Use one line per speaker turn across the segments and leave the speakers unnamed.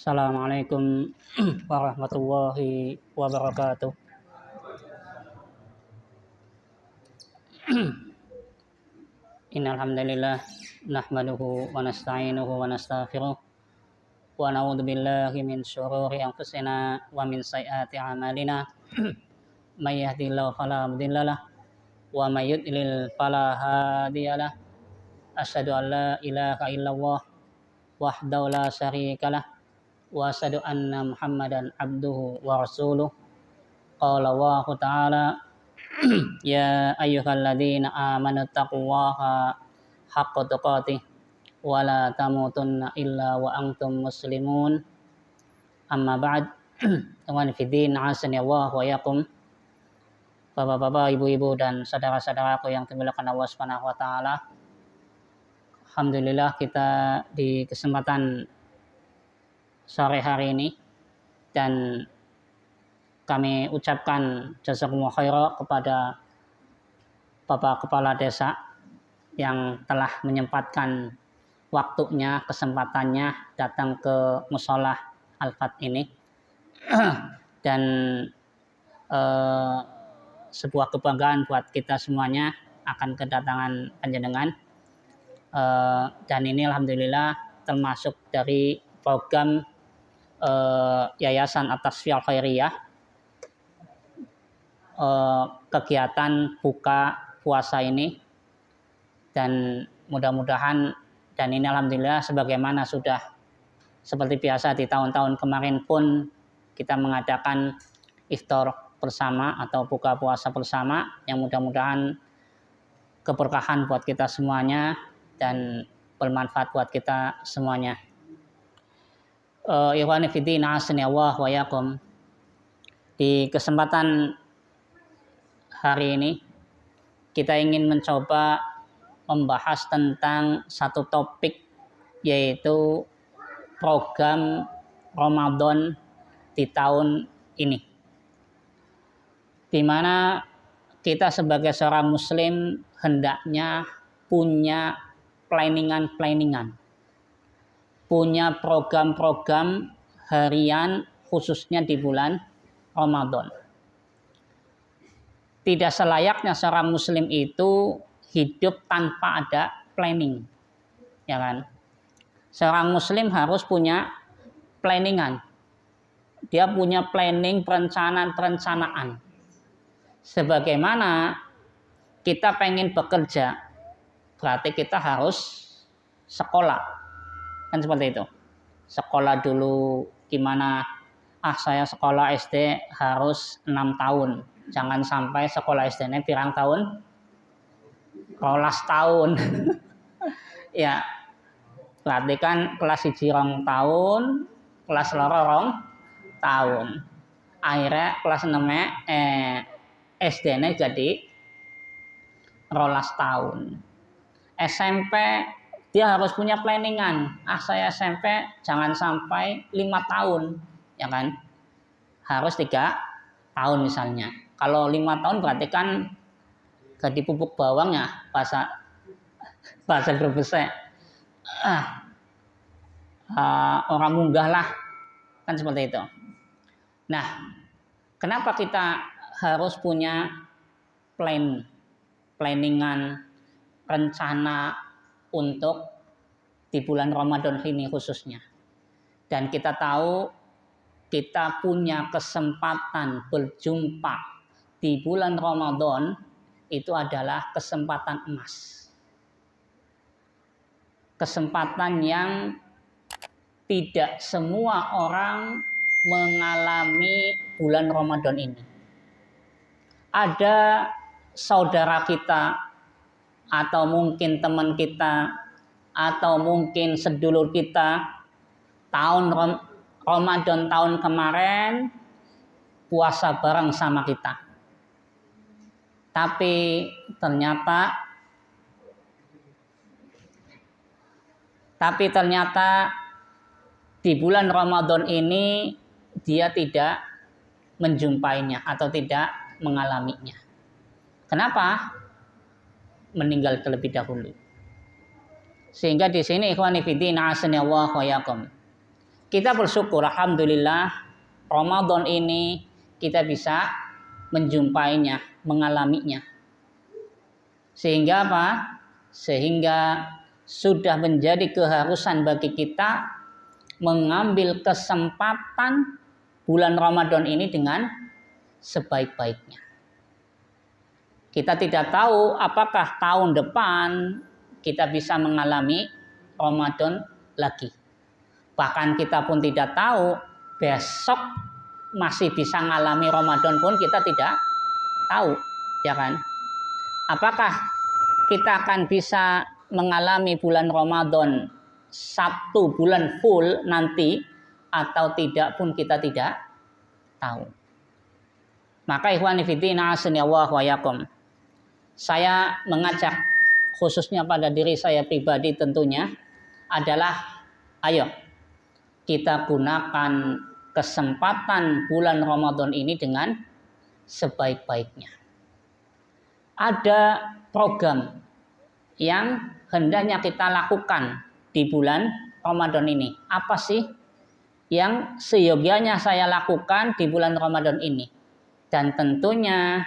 Assalamualaikum warahmatullahi wabarakatuh. Innal hamdalillah nahmaduhu wa nasta'inuhu wa nastaghfiruh wa na'udzu billahi min syururi anfusina wa min sayyiati a'malina. May yahdihillahu fala mudhillalah wa may yudlil fala hadiyalah. Asyhadu an la ilaha illallah wahdahu la syarikalah wa asyhadu anna Muhammadan abduhu wa rasuluh. Qala Allah ta'ala ya ayyuhalladzina amanu taqullaha haqqa tuqatih wa la tamutunna illa wa antum muslimun. Amma ba'd. Teman fiddin azani Allah wa yakum. Bapak-bapak, ibu-ibu dan saudara-saudaraku yang dimuliakan Allah Subhanahu wa taala. Alhamdulillah kita di kesempatan sore hari ini dan kami ucapkan jazakumullah khairan kepada Bapak Kepala Desa yang telah menyempatkan waktunya, kesempatannya datang ke Musholah Al-Fat ini dan sebuah kebanggaan buat kita semuanya akan kedatangan panjenengan, dan ini alhamdulillah termasuk dari program Yayasan At-Tasfiyah Khairiyah, kegiatan buka puasa ini, dan mudah-mudahan, dan ini alhamdulillah sebagaimana sudah seperti biasa di tahun-tahun kemarin pun kita mengadakan iftar bersama atau buka puasa bersama, yang mudah-mudahan keberkahan buat kita semuanya dan bermanfaat buat kita semuanya. Ikhwani fiddin azani Allah wa yakum. Di kesempatan hari ini kita ingin mencoba membahas tentang satu topik, yaitu program Ramadan di tahun ini, di mana kita sebagai seorang muslim hendaknya punya planningan, punya program-program harian khususnya di bulan Ramadan. Tidak selayaknya seorang muslim itu hidup tanpa ada planning, ya kan? Seorang muslim harus punya planningan. Dia punya planning, perencanaan. Sebagaimana kita pengen bekerja, berarti kita harus sekolah. Kan seperti itu. Sekolah dulu gimana? Saya sekolah SD harus 6 tahun. Jangan sampai sekolah SD-nya pirang tahun? 12 tahun. Ya, berarti kan kelas 1 tahun, kelas 2 tahun. Akhirnya kelas 6 SD-nya jadi 12 tahun. SMP dia harus punya planningan. Saya SMP jangan sampai 5 tahun, ya kan? Harus 3 tahun misalnya. Kalau 5 tahun berarti kan jadi pupuk bawang ya, bahasa Brebesnya. Orang munggah lah, kan seperti itu. Nah, kenapa kita harus punya planningan, rencana untuk di bulan Ramadan ini khususnya? Dan kita tahu kita punya kesempatan berjumpa di bulan Ramadan, itu adalah kesempatan emas. Kesempatan yang tidak semua orang mengalami bulan Ramadan ini. Ada saudara kita, atau mungkin teman kita, atau mungkin sedulur kita, tahun Ramadan tahun kemarin puasa bareng sama kita. Tapi ternyata di bulan Ramadan ini dia tidak menjumpainya atau tidak mengalaminya. Kenapa? Meninggal terlebih dahulu. Sehingga di sini ikhwani fiddin azani Allah wa yakum, kita bersyukur alhamdulillah Ramadan ini kita bisa menjumpainya, mengalaminya. Sehingga apa? Sehingga sudah menjadi keharusan bagi kita mengambil kesempatan bulan Ramadan ini dengan sebaik-baiknya. Kita tidak tahu apakah tahun depan kita bisa mengalami Ramadan lagi. Bahkan kita pun tidak tahu besok masih bisa mengalami Ramadan pun kita tidak tahu, ya kan? Apakah kita akan bisa mengalami bulan Ramadan 1 bulan full nanti atau tidak pun kita tidak tahu. Maka ikhwani fillah wa yakum, saya mengajak khususnya pada diri saya pribadi tentunya adalah ayo kita gunakan kesempatan bulan Ramadan ini dengan sebaik-baiknya. Ada program yang hendaknya kita lakukan di bulan Ramadan ini. Apa sih yang seyogianya saya lakukan di bulan Ramadan ini? Dan tentunya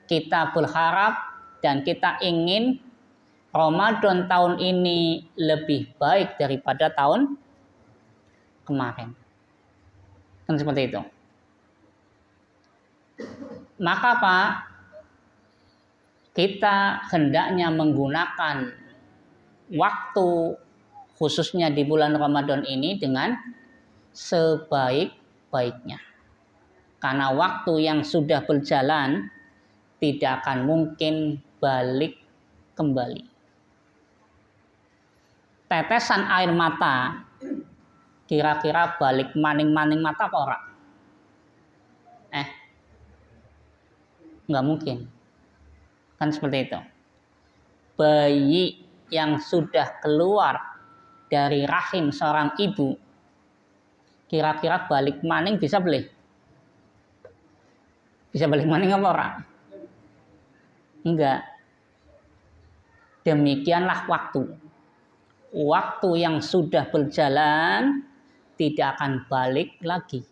kita berharap dan kita ingin Ramadan tahun ini lebih baik daripada tahun kemarin. Kan seperti itu. Maka Pak, kita hendaknya menggunakan waktu khususnya di bulan Ramadan ini dengan sebaik-baiknya. Karena waktu yang sudah berjalan tidak akan mungkin balik kembali. Tetesan air mata kira-kira balik maning-maning mata apa ora? Nggak mungkin. Kan seperti itu. Bayi yang sudah keluar dari rahim seorang ibu kira-kira balik maning bisa beli? Bisa balik maning apa ora? Enggak. Demikianlah waktu. Waktu yang sudah berjalan tidak akan balik lagi.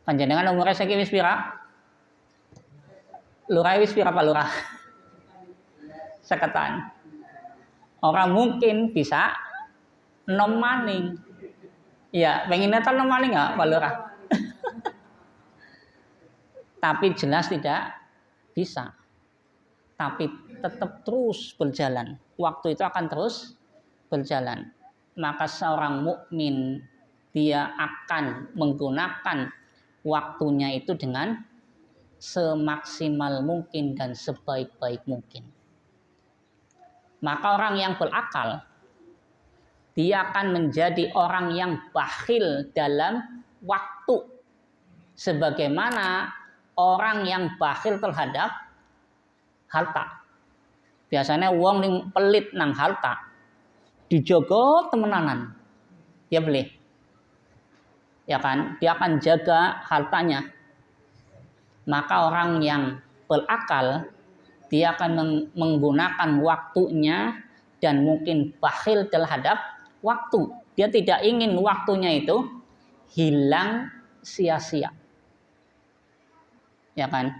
Panjenengan umurnya saiki wis pira? Lurah wis pira Pak Lurah? Seketan. Orang mungkin bisa nom maning. Ya, pengen netel nom maning enggak Pak Lurah? Tapi jelas tidak bisa. Tapi tetap terus berjalan. Waktu itu akan terus berjalan. Maka seorang mukmin dia akan menggunakan waktunya itu dengan semaksimal mungkin dan sebaik-baik mungkin. Maka orang yang berakal dia akan menjadi orang yang bakhil dalam waktu. Sebagaimana orang yang bakhil terhadap harta. Biasanya uang yang pelit nang harta dijogo temenanan. Dia beli. Ya kan? Dia akan jaga hartanya. Maka orang yang berakal dia akan menggunakan waktunya dan mungkin bakhil terhadap waktu. Dia tidak ingin waktunya itu hilang sia-sia. Ya kan?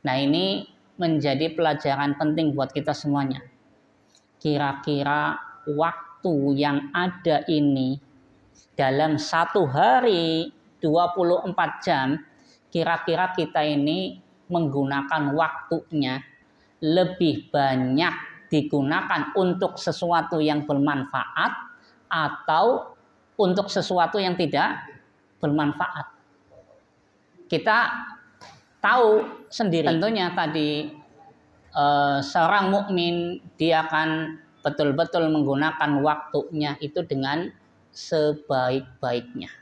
Nah, ini menjadi pelajaran penting buat kita semuanya. Kira-kira waktu yang ada ini dalam satu hari 24 jam, kira-kira kita ini menggunakan waktunya lebih banyak digunakan untuk sesuatu yang bermanfaat atau untuk sesuatu yang tidak bermanfaat. Kita tahu sendiri tentunya tadi seorang mukmin dia akan betul-betul menggunakan waktunya itu dengan sebaik-baiknya.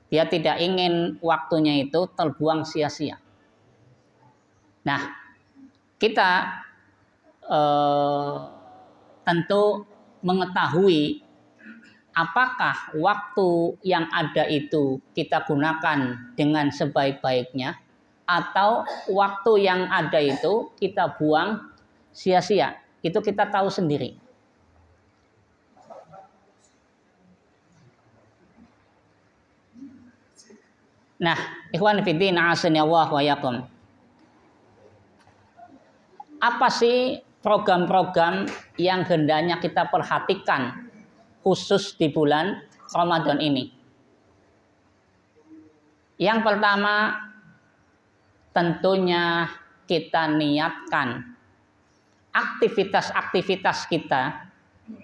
Dia tidak ingin waktunya itu terbuang sia-sia. Nah, kita tentu mengetahui apakah waktu yang ada itu kita gunakan dengan sebaik-baiknya atau waktu yang ada itu kita buang sia-sia. Itu kita tahu sendiri. Nah, ikhwan fillah, a'azzani Allah wa yakum. Apa sih program-program yang hendaknya kita perhatikan khusus di bulan Ramadan ini? Yang pertama, tentunya kita niatkan aktivitas-aktivitas kita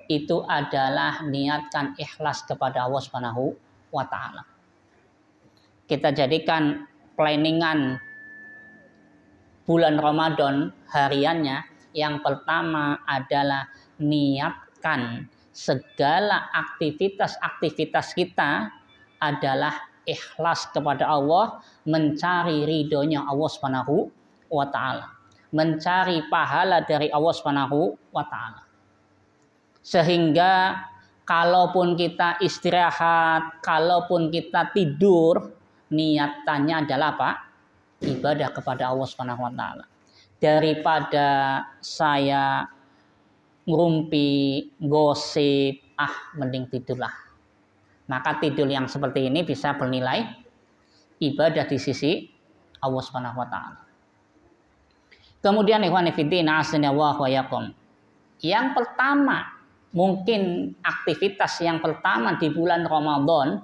itu adalah niatkan ikhlas kepada Allah Subhanahu wa taala. Kita jadikan planningan bulan Ramadan hariannya, yang pertama adalah niatkan segala aktivitas-aktivitas kita adalah ikhlas kepada Allah, mencari ridhonya Allah Subhanahu wa taala, mencari pahala dari Allah Subhanahu wa taala. Sehingga kalaupun kita istirahat, kalaupun kita tidur, niatannya adalah apa? Ibadah kepada Allah Subhanahu wa taala. Daripada saya ngumpi, gosip, mending tidurlah. Maka tidur yang seperti ini bisa bernilai ibadah di sisi Allah Subhanahu wa taala. Kemudian ikhwan fillah, a'azzani Allah wa yakum. Yang pertama, mungkin aktivitas yang pertama di bulan Ramadan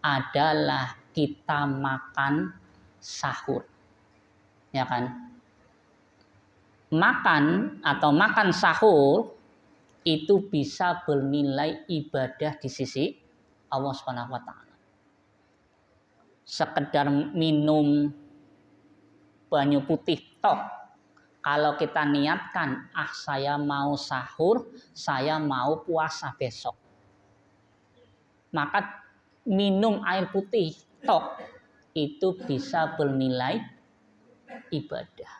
adalah kita makan sahur. Ya kan? Makan atau makan sahur itu bisa bernilai ibadah di sisi Allah Subhanahu wa taala. Sekedar minum banyu putih tok, kalau kita niatkan, saya mau sahur, saya mau puasa besok, maka minum air putih tok itu bisa bernilai ibadah.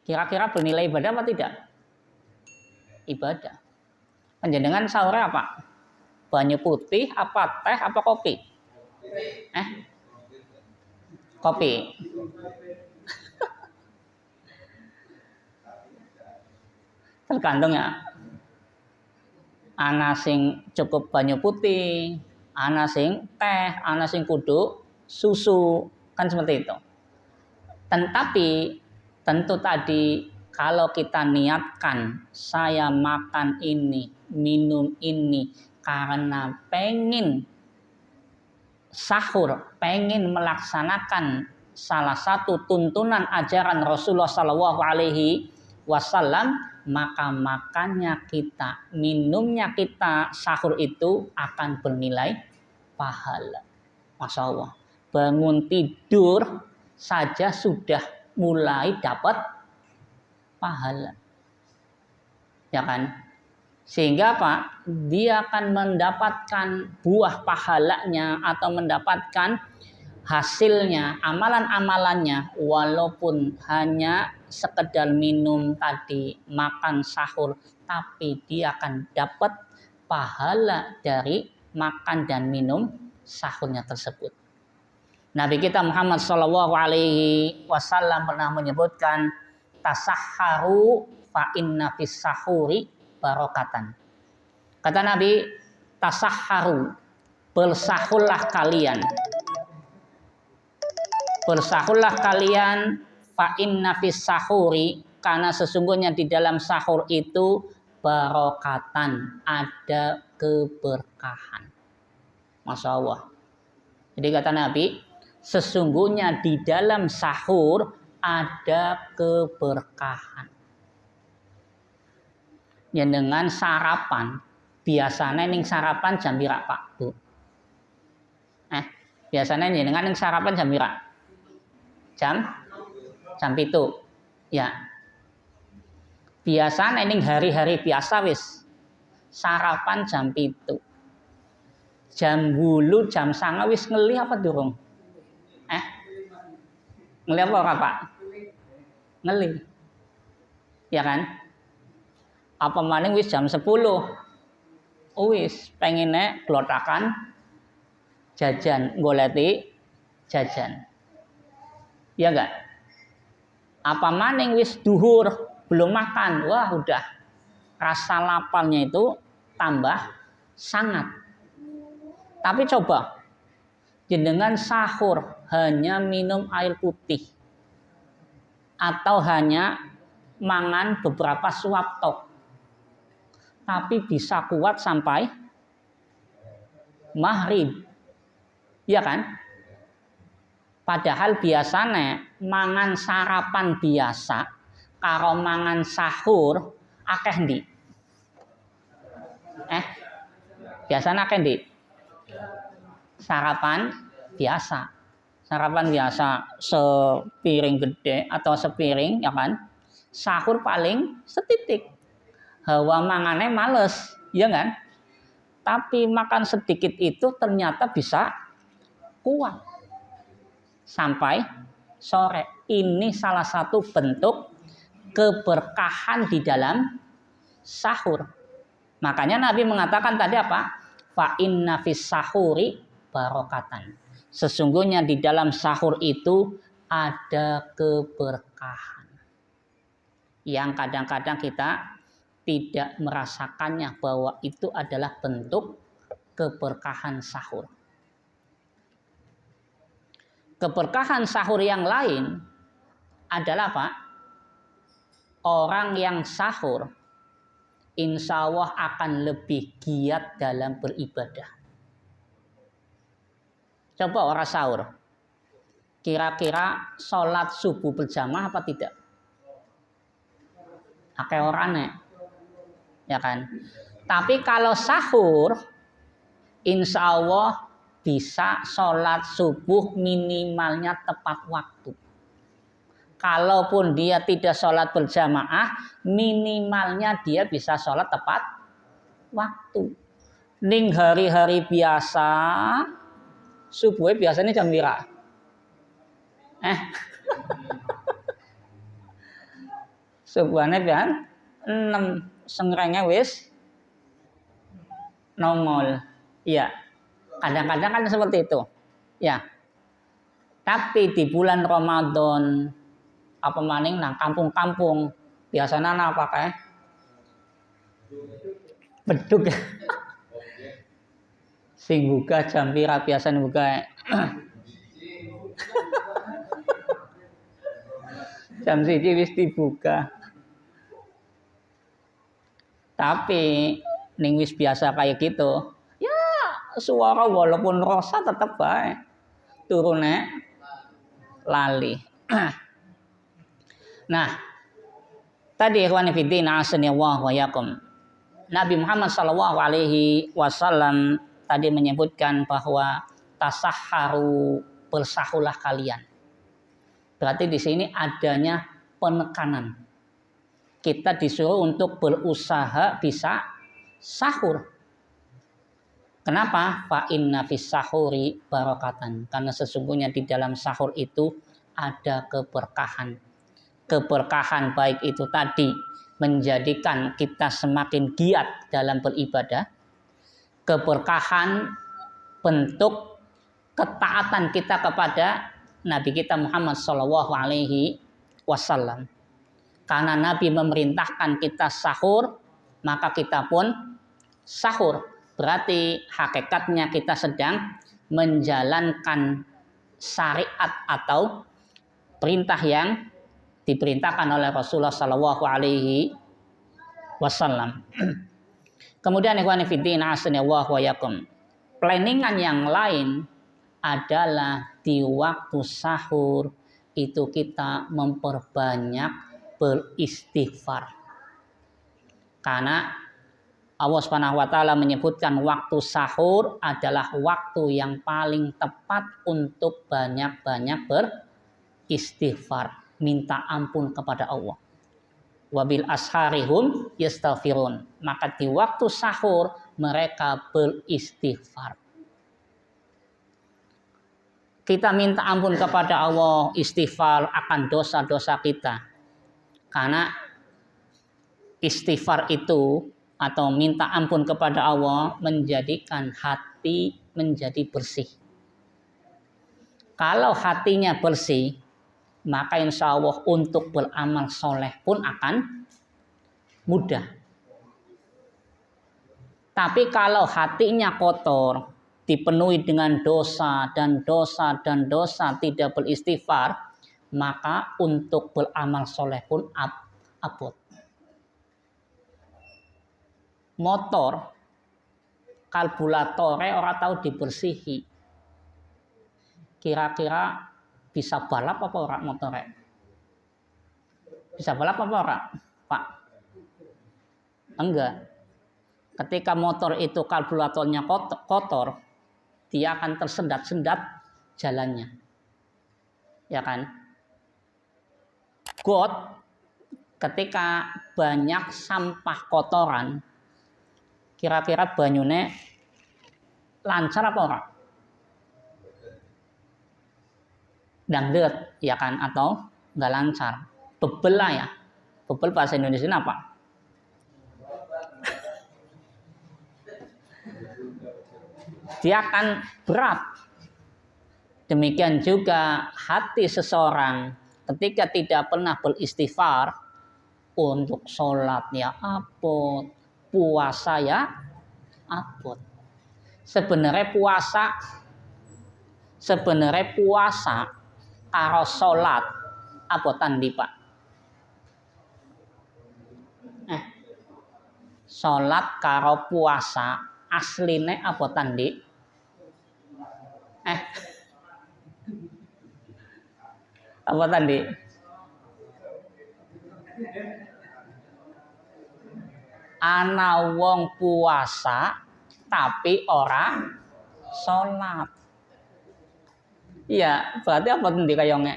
Kira-kira bernilai ibadah apa tidak? Ibadah. Panjenengan sahurnya apa? Banyu putih, apa teh, apa kopi? Kopi. Tergantung ya. Ana sing cukup banyu putih, ana sing teh, ana sing kudu susu, kan seperti itu. Tetapi tentu tadi kalau kita niatkan saya makan ini, minum ini karena pengen sahur, pengen melaksanakan salah satu tuntunan ajaran Rasulullah Shallallahu Alaihi Wasallam, maka makannya kita, minumnya kita, sahur itu akan bernilai pahala. Masya Allah, bangun tidur saja sudah mulai dapat pahala, ya kan? Sehingga apa? Dia akan mendapatkan buah pahalanya atau mendapatkan hasilnya, amalan-amalannya, walaupun hanya sekedar minum tadi, makan sahur, tapi dia akan dapat pahala dari makan dan minum sahurnya tersebut. Nabi kita Muhammad Shallallahu Alaihi Wasallam pernah menyebutkan, tasahharu fa inna fis sahuri barokatan. Kata Nabi, tasahharu, bersahurlah kalian. Bersahurlah kalian fa inna fis sahuri, karena sesungguhnya di dalam sahur itu barokatan, ada keberkahan. Masya Allah. Jadi kata Nabi, sesungguhnya di dalam sahur ada keberkahan. Ya dengan sarapan, biasanya ning sarapan jam pira Pak Bu? Biasanya dengan ning sarapan jam pira? Jam 7. Ya. Biasanya ning hari-hari biasa wis sarapan jam 7. Jam 8 jam 9 wis ngeli apa durung? Ngeli apa ora Pak? Ngeli. Ya kan? Apa maning wis jam 10. Wis pengine glotakan jajan, goleti jajan. Ya enggak? Apa maning wis duhur belum makan, wah udah rasa laparnya itu tambah sangat. Tapi coba jenengan sahur hanya minum air putih atau hanya mangan beberapa suap tok, tapi bisa kuat sampai maghrib, ya kan? Padahal biasanya mangan sarapan biasa karo mangan sahur akeh ndi? Biasanya akeh ndi? Sarapan biasa. Sarapan biasa sepiring gede atau sepiring, ya kan? Sahur paling setitik. Hawa mangane males, ya kan? Tapi makan sedikit itu ternyata bisa kuat sampai sore. Ini salah satu bentuk keberkahan di dalam sahur. Makanya Nabi mengatakan tadi apa? Fa inna fis sahuri barokatan. Sesungguhnya di dalam sahur itu ada keberkahan. Yang kadang-kadang kita tidak merasakannya bahwa itu adalah bentuk keberkahan sahur. Keberkahan sahur yang lain adalah apa? Orang yang sahur insya Allah akan lebih giat dalam beribadah. Coba orang sahur, kira-kira sholat subuh berjamaah apa tidak? Akeh orangnya, ya kan? Tapi kalau sahur, insya Allah bisa sholat subuh minimalnya tepat waktu. Kalaupun dia tidak sholat berjamaah, minimalnya dia bisa sholat tepat waktu. Ning hari-hari biasa, subuhnya biasanya jam pira? Subuhnya kan 6 sengrengnya wis nongol. Iya. Kadang-kadang kan seperti itu. Ya. Tapi di bulan Ramadan apa maning nang kampung-kampung biasanya apa kayak beduk. Sing buka jam pira biasanya buka jam 1 wis dibuka. Tapi ning wis biasa kayak gitu, ya suara walaupun rasa tetap baik. Turune lali. Nah, tadi ikhwan fillah asanillahu wa yakum. Nabi Muhammad sallallahu alaihi wasallam tadi menyebutkan bahwa tasahharu, bersahurlah kalian. Berarti di sini adanya penekanan. Kita disuruh untuk berusaha bisa sahur. Kenapa? Fa inna fis sahuri barokatan. Karena sesungguhnya di dalam sahur itu ada keberkahan. Keberkahan baik itu tadi menjadikan kita semakin giat dalam beribadah. Keberkahan bentuk ketaatan kita kepada Nabi kita Muhammad sallallahu alaihi wasallam. Karena Nabi memerintahkan kita sahur, maka kita pun sahur. Berarti hakikatnya kita sedang menjalankan syariat atau perintah yang diperintahkan oleh Rasulullah sallallahu alaihi wasallam. Kemudian ikhwan fillah asanillahu wa yakum. Planningan yang lain adalah di waktu sahur itu kita memperbanyak beristighfar. Karena Allah Subhanahu wa taala menyebutkan waktu sahur adalah waktu yang paling tepat untuk banyak-banyak beristighfar, minta ampun kepada Allah. Wabil asharihum yastaghfirun. Maka di waktu sahur mereka beristighfar. Kita minta ampun kepada Allah, istighfar akan dosa-dosa kita. Karena istighfar itu atau minta ampun kepada Allah menjadikan hati menjadi bersih. Kalau hatinya bersih, maka insya Allah untuk beramal soleh pun akan mudah. Tapi kalau hatinya kotor, dipenuhi dengan dosa dan dosa dan dosa, tidak beristighfar, maka untuk beramal soleh pun abot. Motor kalburatore ora tahu dibersihi, kira-kira bisa balap apa ora motornya? Bisa balap apa ora, Pak? Enggak. Ketika motor itu karburatornya kotor, dia akan tersendat-sendat jalannya. Ya kan? Got, ketika banyak sampah kotoran, kira-kira banyune lancar apa ora? Dangdut, ya kan? Atau nggak lancar? Bebel lah ya. Bebel bahasa Indonesia apa? Dia akan berat. Demikian juga hati seseorang ketika tidak pernah beristighfar, untuk sholat ya abot, puasa ya abot. Sebenarnya puasa karo sholat abotan di Pak. Sholat karo puasa asline abotan di. Abotan di. Ana wong puasa tapi ora sholat. Iya, berarti apa ndi kayonge?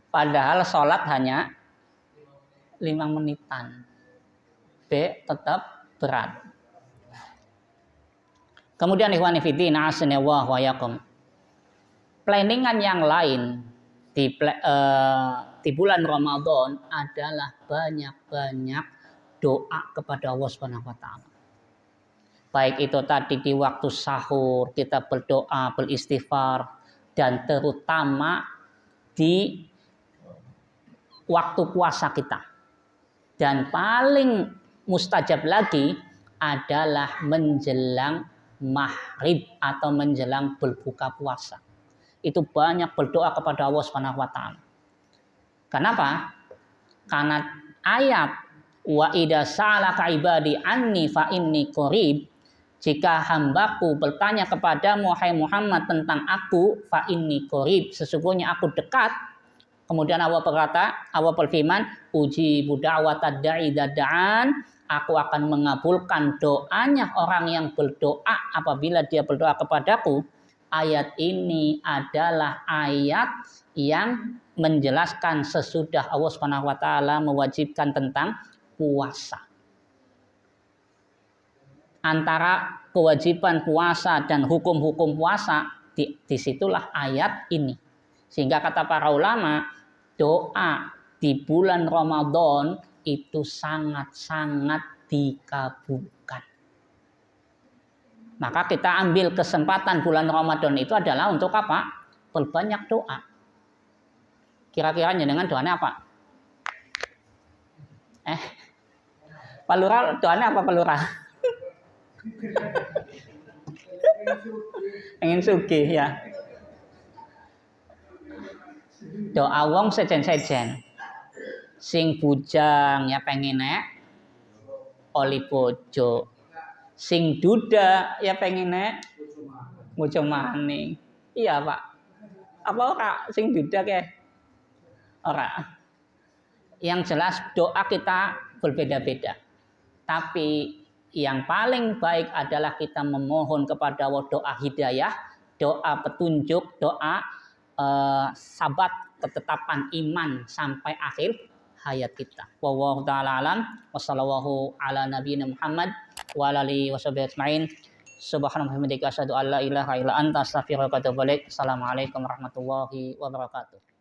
Padahal sholat hanya 5 menitan. B tetap berat. Kemudian ikhwani fillah a'azzanallahu wa iyyakum. Planningan yang lain di bulan Ramadan adalah banyak-banyak doa kepada Allah Subhanahu wa taala. Baik itu tadi di waktu sahur kita berdoa, beristighfar, dan terutama di waktu puasa kita. Dan paling mustajab lagi adalah menjelang maghrib atau menjelang berbuka puasa. Itu banyak berdoa kepada Allah Subhanahu wa taala. Kenapa? Karena ayat wa idza sa'alaka ibadi anni fa inni qarib, jika hambaku bertanya kepadamu hai Muhammad tentang aku, fa inni qarib, sesungguhnya aku dekat. Kemudian Allah berfirman, uji da'watad da'i da'an, aku akan mengabulkan doanya orang yang berdoa apabila dia berdoa kepadaku. Ayat ini adalah ayat yang menjelaskan sesudah Allah Subhanahu wa taala mewajibkan tentang puasa. Antara kewajiban puasa dan hukum-hukum puasa, disitulah ayat ini. Sehingga kata para ulama, doa di bulan Ramadan itu sangat-sangat dikabulkan. Maka kita ambil kesempatan bulan Ramadan itu adalah untuk apa? Berbanyak doa. Kira-kira dengan doanya apa? Pak Lurah, doanya apa Pak Lurah? Ingin sugih ya. Doa wong sejen-sejen. Sing bujang ya pengen oli bojo. Sing duda ya pengen bojo maning. Iya Pak. Apa ora sing duda ke? Ora. Yang jelas doa kita berbeda-beda. Tapi yang paling baik adalah kita memohon kepada Allah doa hidayah, doa petunjuk, doa sabat ketetapan iman sampai akhir hayat kita. Wallahu taala alam wa sallallahu ala nabiyina Muhammad wa ala alihi washabihi ajmain. Subhanallah wa bihamdika asyhadu an la ilaha illa anta astaghfiruka wa atubu ilaik. Assalamualaikum warahmatullahi wabarakatuh.